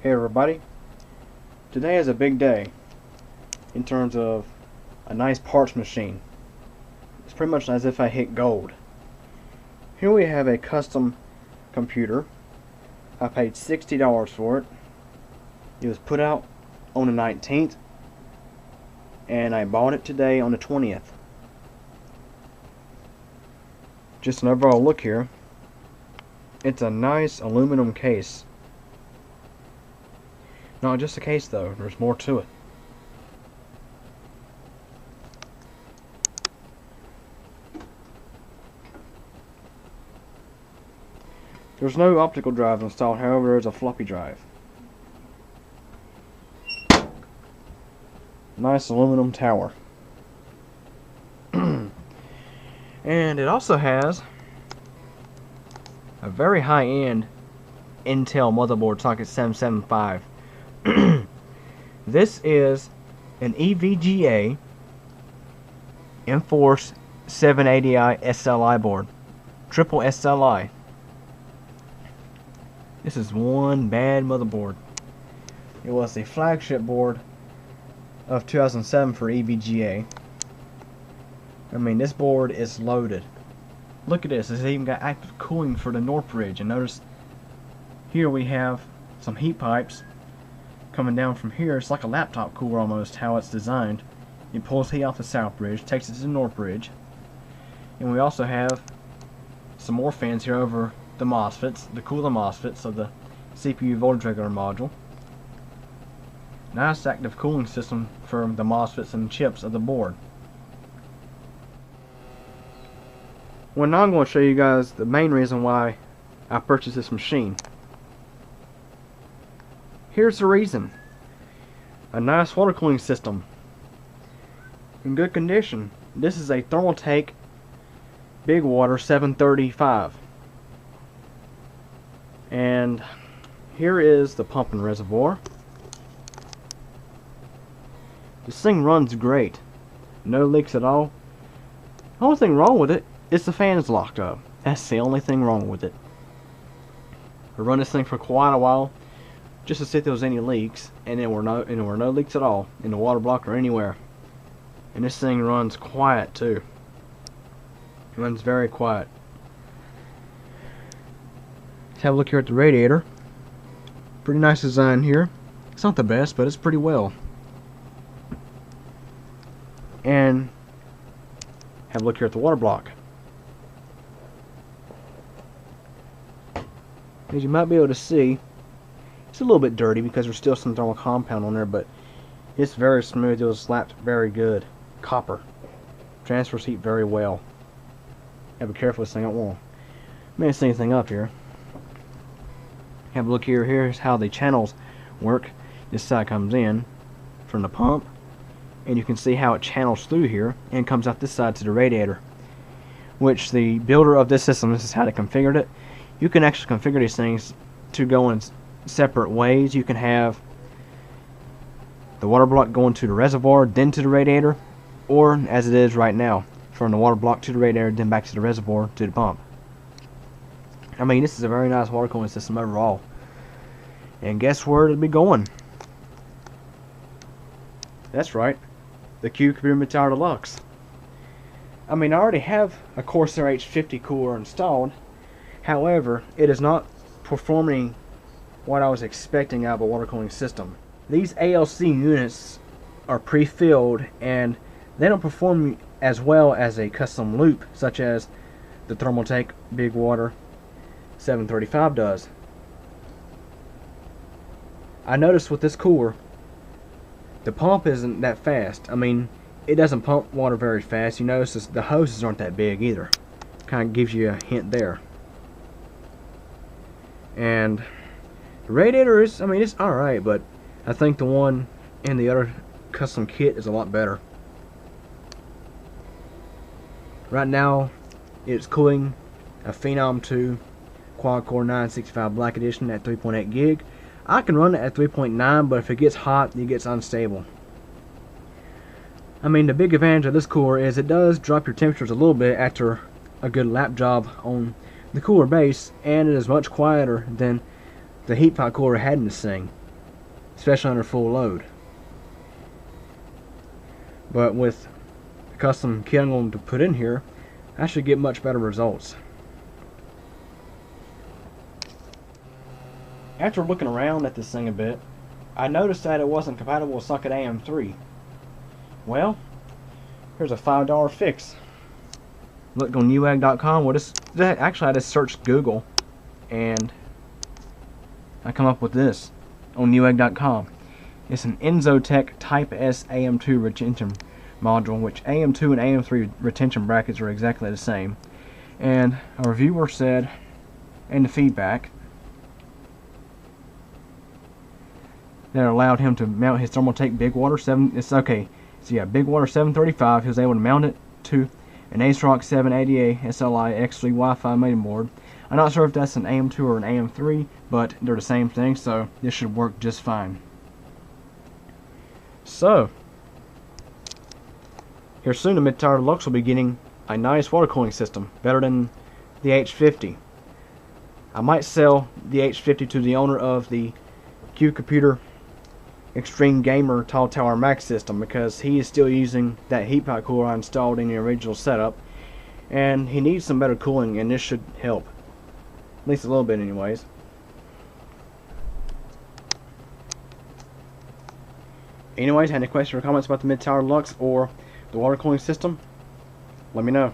Hey everybody, today is a big day in terms of a nice parts machine. It's pretty much as if I hit gold. Here we have a custom computer. I paid $60 for it. It was put out on the 19th and I bought it today on the 20th. Just an overall look here. It's a nice aluminum case. Not just a case though, there's more to it. There's no optical drive installed, however there is a floppy drive. Nice aluminum tower. And it also has a very high-end Intel motherboard socket 775. This is an EVGA Enforce 780i SLI board, triple SLI. This is one bad motherboard. It was the flagship board of 2007 for EVGA. I mean, this board is loaded. Look at this, it's even got active cooling for the North Ridge, and notice here we have some heat pipes coming down from here. It's like a laptop cooler almost, how it's designed. It pulls heat off the South Ridge, takes it to the North Ridge. And we also have some more fans here over the MOSFETs, the cooler MOSFETs of the CPU voltage regulator module. Nice active cooling system for the MOSFETs and chips of the board. Well, now I'm going to show you guys the main reason why I purchased this machine. Here's the reason. A nice water cooling system in good condition. This is a Thermaltake Big Water 735. And here is the pumping reservoir. This thing runs great. No leaks at all. The only thing wrong with it is the fan is locked up. That's the only thing wrong with it. I run this thing for quite a while just to see if there was any leaks, and there were no leaks at all in the water block or anywhere. And this thing runs quiet too. It runs very quiet. Let's have a look here at the radiator. Pretty nice design here. It's not the best, but it's pretty well. And have a look here at the water block. As you might be able to see, it's a little bit dirty because there's still some thermal compound on there, but it's very smooth. It was slapped very good. Copper. Transfers heat very well. Have to be careful with this thing. I don't want to mess anything up here. Have a look here. Here's how the channels work. This side comes in from the pump, and you can see how it channels through here and comes out this side to the radiator, which the builder of this system, this is how they configured it. You can actually configure these things to go in separate ways. You can have the water block going to the reservoir, then to the radiator, or as it is right now, from the water block to the radiator, then back to the reservoir to the pump. I mean, this is a very nice water cooling system overall. And guess where it'll be going? That's right, the Q Computer Mid-Tower Deluxe. I mean, I already have a Corsair H50 cooler installed. However, it is not performing what I was expecting out of a water cooling system. These ALC units are pre-filled and they don't perform as well as a custom loop such as the Thermaltake Big Water 735 does. I noticed with this cooler, the pump isn't that fast. I mean, it doesn't pump water very fast. You notice the hoses aren't that big either. Kind of gives you a hint there. And the radiator is, I mean, it's alright, but I think the one in the other custom kit is a lot better. Right now, it's cooling a Phenom 2 quad-core 965 Black Edition at 3.8 gig. I can run it at 3.9, but if it gets hot, it gets unstable. I mean, the big advantage of this cooler is it does drop your temperatures a little bit after a good lap job on the cooler base, and it is much quieter than the heat pipe cooler had in this thing. especially under full load. But with the custom kit I'm going to put in here, I should get much better results. After looking around at this thing a bit, I noticed that it wasn't compatible with socket AM3. Well, here's a $5 fix. Looked on Newegg.com. Actually, I just searched Google, and I come up with this on Newegg.com. It's an Enzotech Type S AM2 retention module, which AM2 and AM3 retention brackets are exactly the same. And a reviewer said, in the feedback, that allowed him to mount his Thermaltake Big Water 7. It's okay. So yeah, Big Water 735. He was able to mount it to an AceRock 780A SLI X3 Wi-Fi main board. I'm not sure if that's an AM2 or an AM3, but they're the same thing, so this should work just fine. So, here soon the Mid-Tower Deluxe will be getting a nice water cooling system, better than the H50. I might sell the H50 to the owner of the Q Computer Extreme Gamer Tall Tower Max system, because he is still using that heat pipe cooler I installed in the original setup, and he needs some better cooling, and this should help, at least a little bit anyways. Anyways, any questions or comments about the Mid-Tower Deluxe or the water cooling system, let me know.